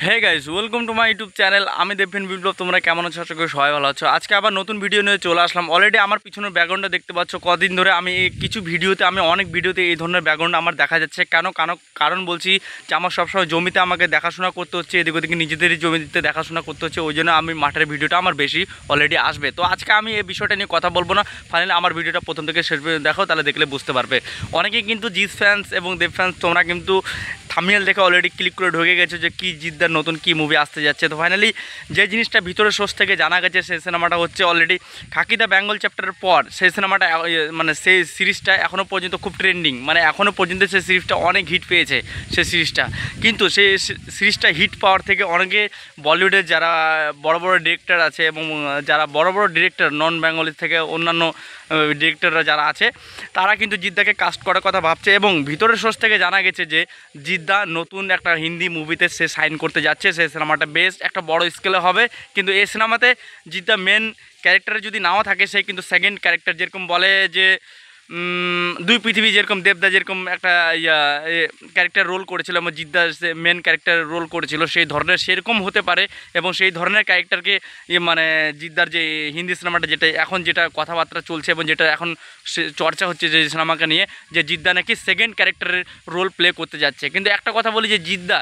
Hey guys, welcome to my YouTube channel. আমি দেবভিন বিপ্লব। তোমরা কেমন আছো? আশা করি সবাই ভালো আছো। আজকে আবার নতুন ভিডিও নিয়ে চলে আসলাম। অলরেডি আমার পিছনের ব্যাকগ্রাউন্ডটা দেখতে পাচ্ছ। কদিন ধরে আমি কিছু ভিডিওতে অনেক ভিডিওতে এই ধরনের ব্যাকগ্রাউন্ড আমার দেখা যাচ্ছে। কারণ বলছি যে আমার সবসময় জমিতে আমাকে দেখাশোনা করতে হচ্ছে, এদিক ওদিকে নিজেদেরই জমিতে দেখাশোনা করতে হচ্ছে। ওই জন্য আমি মাঠের ভিডিওটা আমার বেশি অলরেডি আসবে। তো আজকে আমি এই বিষয়টা নিয়ে কথা বলবো না। ফাইনালি আমার ভিডিওটা প্রথম থেকে শেষ পর্যন্ত দেখো, তাহলে দেখলে বুঝতে পারবে। অনেকেই কিন্তু জিৎ ফ্যান্স এবং দেব ফ্যান্স তোমরা কিন্তু থাম্বনেল দেখে অলরেডি ক্লিক করে ঢুকে গেছে যে কি জিদ্দার নতুন কি মুভি আসতে যাচ্ছে। তো ফাইনালি যে জিনিসটা ভিতরের সোর্স থেকে জানা গেছে, সেই সিনেমাটা হচ্ছে অলরেডি খাকি দ্য বেঙ্গল চ্যাপ্টারের পর সেই সিনেমাটা মানে সেই সিরিজটা এখনও পর্যন্ত খুব ট্রেন্ডিং, মানে এখনও পর্যন্ত সেই সিরিজটা অনেক হিট পেয়েছে সেই সিরিজটা। কিন্তু সেই সিরিজটা হিট পাওয়ার থেকে অনেকে বলিউডের যারা বড় বড় ডিরেক্টর আছে এবং যারা বড় বড় ডিরেক্টর নন বেঙ্গলি থেকে অন্যান্য ডিরেক্টররা যারা আছে, তারা কিন্তু জিদ্দাকে কাস্ট করার কথা ভাবছে। এবং ভিতরের সোর্স থেকে জানা গেছে যে জিদ্দা নতুন একটা হিন্দি মুভিতে সে সাইন করতে যাচ্ছে। সেই সিনেমাটা বেশ একটা বড় স্কেলে হবে, কিন্তু এই সিনেমাতে জিদ্দা মেন ক্যারেক্টারে যদি নাও থাকে, সে কিন্তু সেকেন্ড ক্যারেক্টার, যেরকম বলে যে দুই পৃথিবী, যেরকম দেবদা যেরকম একটা ক্যারেক্টার রোল করেছিল এবং জিদ্দা মেন ক্যারেক্টার রোল করেছিল, সেই ধরনের সেরকম হতে পারে। এবং সেই ধরনের ক্যারেক্টারকে মানে জিদ্দার যে হিন্দি সিনেমাটা যেটা কথাবার্তা চলছে এবং যেটা এখন চর্চা হচ্ছে যে সিনেমাকে নিয়ে, যে জিদ্দা নাকি সেকেন্ড ক্যারেক্টারের রোল প্লে করতে যাচ্ছে। কিন্তু একটা কথা বলি যে জিদ্দা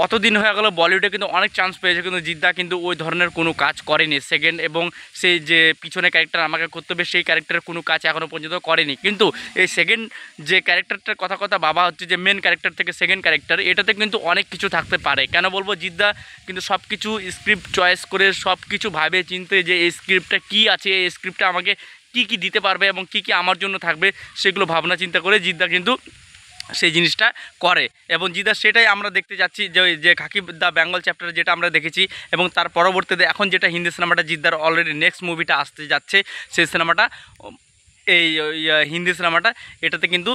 অতদিন হয়ে গেল বলিউডে কিন্তু অনেক চান্স পেয়েছে, কিন্তু জিদ্দা কিন্তু ওই ধরনের কোনো কাজ করেনি সেকেন্ড, এবং সেই যে পিছনে ক্যারেক্টার আমাকে করতে হবে সেই ক্যারেক্টারের কোনো কাজ এখনও পর্যন্ত করেনি। কিন্তু এই সেকেন্ড যে ক্যারেক্টারটার কথা বাবা হচ্ছে যে মেন ক্যারেক্টার থেকে সেকেন্ড ক্যারেক্টার, এটাতে কিন্তু অনেক কিছু থাকতে পারে। কেন বলবো, জিদ্দা কিন্তু সব কিছু স্ক্রিপ্ট চয়েস করে সব কিছু ভাবে চিনতে যে এই স্ক্রিপ্টটা কী আছে, এই স্ক্রিপ্টটা আমাকে কী কী দিতে পারবে এবং কী কী আমার জন্য থাকবে, সেগুলো ভাবনা চিন্তা করে জিদ্দা কিন্তু সেই জিনিসটা করে। এবং জিদ্দা সেটাই আমরা দেখতে যাচ্ছি, যে খাকি দ্য বেঙ্গল চ্যাপ্টার যেটা আমরা দেখেছি, এবং তার পরবর্তীতে এখন যেটা হিন্দি সিনেমাটা জিদ্দার অলরেডি নেক্সট মুভিটা আসতে যাচ্ছে, সেই সিনেমাটা এই হিন্দি সিনেমাটা, এটাতে কিন্তু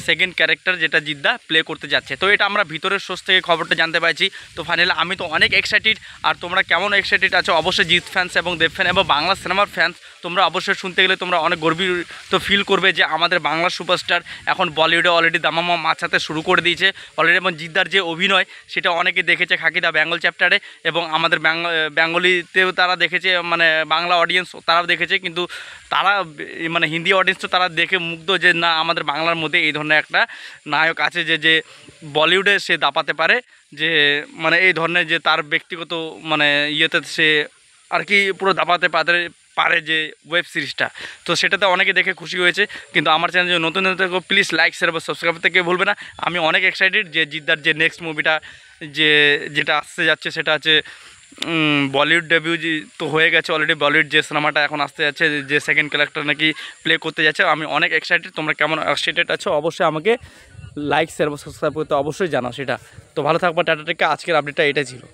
সেকেন্ড ক্যারেক্টার যেটা জিদ্দা প্লে করতে যাচ্ছে। তো এটা আমরা ভিতরের সোর্স থেকে খবরটা জানতে পারছি। তো ফাইনালি আমি তো অনেক এক্সাইটেড। আর তোমরা কেমন এক্সাইটেড আছো অবশ্যই, জিৎ ফ্যান্স এবং দেব ফ্যান এবং বাংলা সিনেমার ফ্যান্স তোমরা অবশ্যই শুনতে গেলে তোমরা অনেক গর্বিত ফিল করবে যে আমাদের বাংলা সুপারস্টার এখন বলিউডে অলরেডি দামামা মাছাতে শুরু করে দিয়েছে অলরেডি। এবং জিদ্দার যে অভিনয় সেটা অনেকে দেখেছে খাকি দ্য বেঙ্গল চ্যাপ্টারে, এবং আমাদের বেঙ্গলিতেও তারা দেখেছে, মানে বাংলা অডিয়েন্স তারাও দেখেছে। কিন্তু তারা মানে হিন্দি অডিয়েন্স তো তারা দেখে মুগ্ধ যে না, আমাদের বাংলার মধ্যে এই ধরনের একটা নায়ক আছে যে বলিউডে সে দাপাতে পারে, যে মানে এই ধরনের যে তার ব্যক্তিগত মানে ইয়েতে সে আর কি পুরো দাপাতে পারে যে ওয়েব সিরিজটা। তো সেটাতে অনেকে দেখে খুশি হয়েছে। কিন্তু আমার চ্যানেল যে নতুন প্লিজ লাইক শেয়ার বা সাবস্ক্রাইব থেকে ভুলবে না। আমি অনেক এক্সাইটেড যে জিদ্দার যে নেক্সট মুভিটা যেটা আসতে যাচ্ছে, সেটা হচ্ছে বলিউড ডেবিউ তো হয়ে গেছে অলরেডি। বলিউড যে সিনেমাটা এখন আসতে যাচ্ছে, যে সেকেন্ড ক্যারেক্টার নাকি প্লে করতে যাচ্ছে, আমি অনেক এক্সাইটেড। তোমরা কেমন এক্সাইটেড আছো অবশ্যই আমাকে লাইক শেয়ার বা সাবস্ক্রাইব করতে অবশ্যই জানাও সেটা। তো ভালো থাকবা, টাটা টেকা। আজকের আপডেটটা এটা ছিল।